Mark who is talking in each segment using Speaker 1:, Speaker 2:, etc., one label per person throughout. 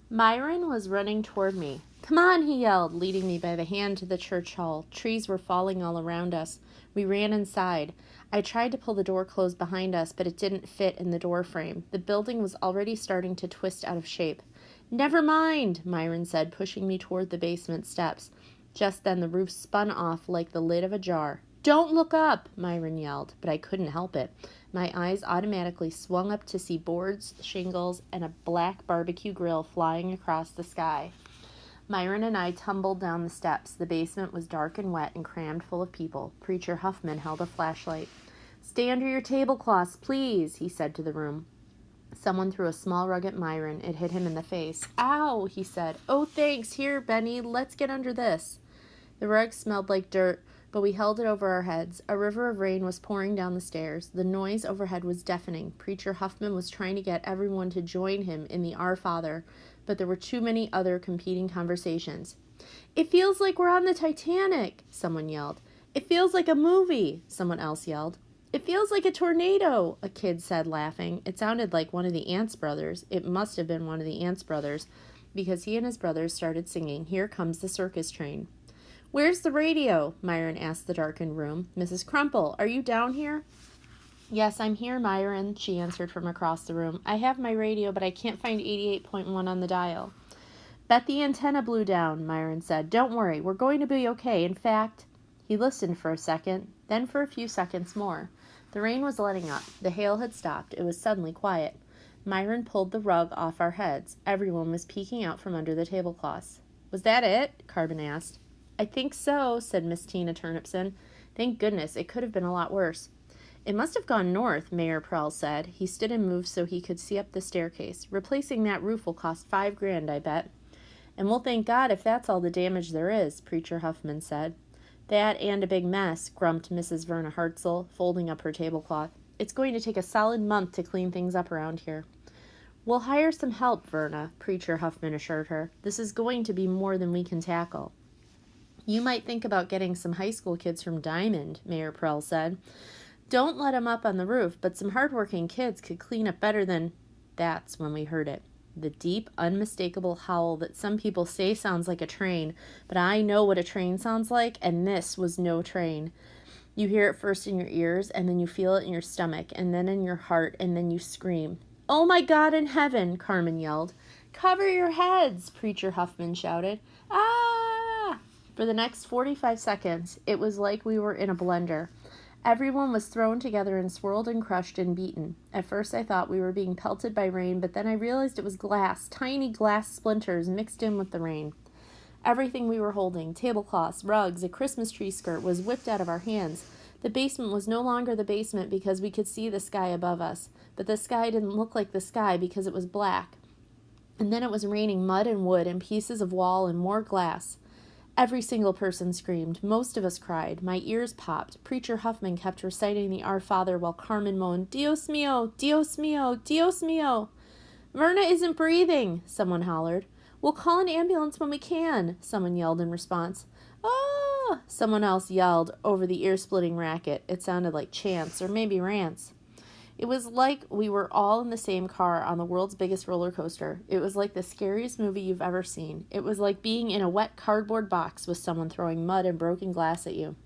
Speaker 1: Myron was running toward me. "Come on," he yelled, leading me by the hand to the church hall. Trees were falling all around us. We ran inside. I tried to pull the door closed behind us, but it didn't fit in the door frame. The building was already starting to twist out of shape. "Never mind," Myron said, pushing me toward the basement steps. Just then the roof spun off like the lid of a jar. "Don't look up," Myron yelled, but I couldn't help it. My eyes automatically swung up to see boards, shingles, and a black barbecue grill flying across the sky. Myron and I tumbled down the steps. The basement was dark and wet and crammed full of people. Preacher Huffman held a flashlight. "Stay under your tablecloths, please," he said to the room. Someone threw a small rug at Myron. It hit him in the face. "Ow," he said. "Oh, thanks. Here, Benny, let's get under this." The rug smelled like dirt, but we held it over our heads. A river of rain was pouring down the stairs. The noise overhead was deafening. Preacher Huffman was trying to get everyone to join him in the Our Father, but there were too many other competing conversations. "It feels like we're on the Titanic," someone yelled. "It feels like a movie," someone else yelled. "It feels like a tornado," a kid said, laughing. It sounded like one of the Ants brothers. It must have been one of the Ants brothers, because he and his brothers started singing, "Here Comes the Circus Train." "Where's the radio?" Myron asked the darkened room. "Mrs. Crumple, are you down here?" "Yes, I'm here, Myron," she answered from across the room. "I have my radio, but I can't find 88.1 on the dial." "Bet the antenna blew down," Myron said. "Don't worry, we're going to be okay. In fact—" He listened for a second, then for a few seconds more. The rain was letting up. The hail had stopped. It was suddenly quiet. Myron pulled the rug off our heads. Everyone was peeking out from under the tablecloths. "Was that it?" Carbon asked. "I think so," said Miss Tina Turnipson. "Thank goodness, it could have been a lot worse." "It must have gone north," Mayor Prell said. He stood and moved so he could see up the staircase. "Replacing that roof will cost $5,000, I bet." "And we'll thank God if that's all the damage there is," Preacher Huffman said. "That and a big mess," grumped Mrs. Verna Hartzell, folding up her tablecloth. "It's going to take a solid month to clean things up around here." "We'll hire some help, Verna," Preacher Huffman assured her. "This is going to be more than we can tackle." "You might think about getting some high school kids from Diamond," Mayor Prell said. "Don't let 'em up on the roof, but some hardworking kids could clean up better than—" That's when we heard it. The deep, unmistakable howl that some people say sounds like a train, but I know what a train sounds like, and this was no train. You hear it first in your ears, and then you feel it in your stomach, and then in your heart, and then you scream. "Oh my God in heaven!" Carmen yelled. "Cover your heads!" Preacher Huffman shouted. "Ah!" For the next 45 seconds, it was like we were in a blender. Everyone was thrown together and swirled and crushed and beaten. At first I thought we were being pelted by rain, but then I realized it was glass, tiny glass splinters mixed in with the rain. Everything we were holding, tablecloths, rugs, a Christmas tree skirt, was whipped out of our hands. The basement was no longer the basement because we could see the sky above us, but the sky didn't look like the sky because it was black. And then it was raining mud and wood and pieces of wall and more glass. Every single person screamed. Most of us cried. My ears popped. Preacher Huffman kept reciting the Our Father while Carmen moaned, "Dios mío, Dios mío, Dios mío." "Verna isn't breathing," someone hollered. "We'll call an ambulance when we can," someone yelled in response. "Ah!" someone else yelled over the ear-splitting racket. It sounded like chants or maybe rants. It was like we were all in the same car on the world's biggest roller coaster. It was like the scariest movie you've ever seen. It was like being in a wet cardboard box with someone throwing mud and broken glass at you.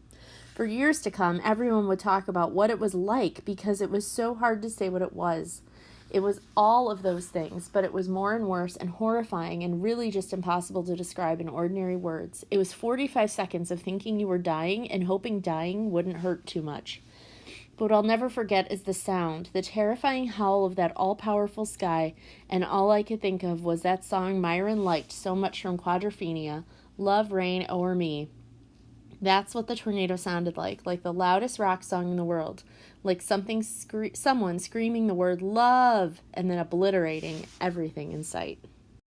Speaker 1: For years to come, everyone would talk about what it was like because it was so hard to say what it was. It was all of those things, but it was more and worse and horrifying and really just impossible to describe in ordinary words. It was 45 seconds of thinking you were dying and hoping dying wouldn't hurt too much. But what I'll never forget is the sound, the terrifying howl of that all-powerful sky, and all I could think of was that song Myron liked so much from Quadrophenia, "Love Reign O'er Me." That's what the tornado sounded like the loudest rock song in the world, like someone screaming the word love and then obliterating everything in sight.